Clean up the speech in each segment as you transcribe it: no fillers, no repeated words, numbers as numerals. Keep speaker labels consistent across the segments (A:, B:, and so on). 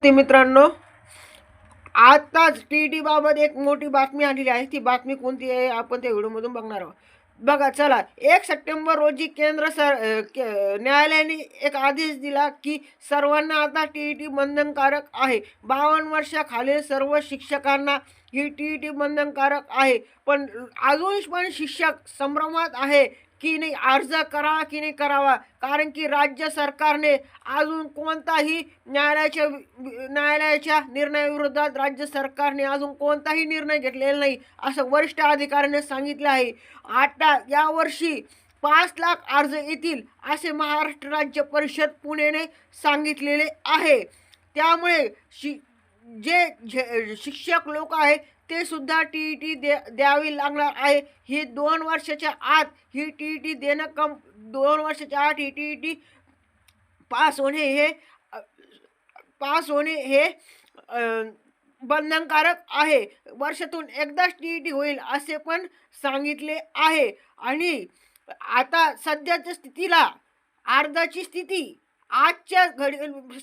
A: ते मित्रांनो, आताच टी बाबत एक मोठी बातमी आलेली आहे. ती बातमी कोणती आहे आपण त्या व्हिडिओमधून बघणार आहोत. बघा चला, 1 सप्टेंबर रोजी न्यायालयाने एक आदेश दिला की सर्वांना आता टी बंधनकारक आहे. 52 वर्षाखालील सर्व शिक्षकांना ही टी बंधनकारक आहे. पण अजून पण शिक्षक संभ्रमात आहे की नाही, अर्ज करा की नाही करावा. कारण की राज्य सरकारने अजून कोणताही न्यायालयाच्या निर्णयाविरोधात राज्य सरकारने अजून कोणताही निर्णय घेतलेला नाही, असं वरिष्ठ अधिकाऱ्याने सांगितले आहे. आता यावर्षी 5 लाख अर्ज येतील असे महाराष्ट्र राज्य परिषद पुणेने सांगितलेले आहे. त्यामुळे जे शिक्षक लोक आहेत ते सुद्धा टी द्यावी लागणार आहे. ही 2 वर्षाच्या आत ही टी देणं 2 वर्षाच्या आत ही टी पास होणे हे बंधनकारक आहे. वर्षातून एकदाच टी होईल असे पण सांगितले आहे. आणि आता सध्याच्या स्थितीला अर्जाची स्थिती आजच्या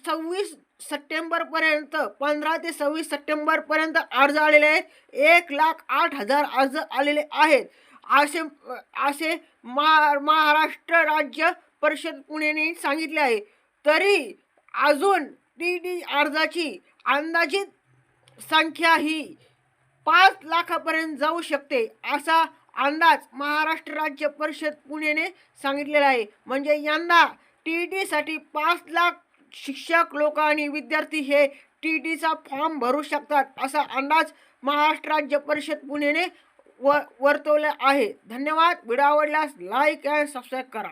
A: 26 सप्टेंबरपर्यंत 15 ते 26 सप्टेंबरपर्यंत अर्ज आलेले आहेत. 1,08,000 अर्ज आलेले आहेत असे महाराष्ट्र राज्य परिषद पुणेने सांगितले आहे. तरी अजून टी अर्जाची अंदाजित संख्या ही 5 लाखापर्यंत जाऊ शकते असा अंदाज महाराष्ट्र राज्य परिषद पुणेने सांगितलेला आहे. म्हणजे यंदा टी साठी 5 लाख शिक्षक लोक आणि विद्यार्थी हे टीचा फॉर्म भरू शकतात असा अंदाज महाराष्ट्र राज्य परिषद पुणेने वर्तवला आहे. धन्यवाद. व्हिडिओ आवडल्यास लाईक अँड सबस्क्राईब करा.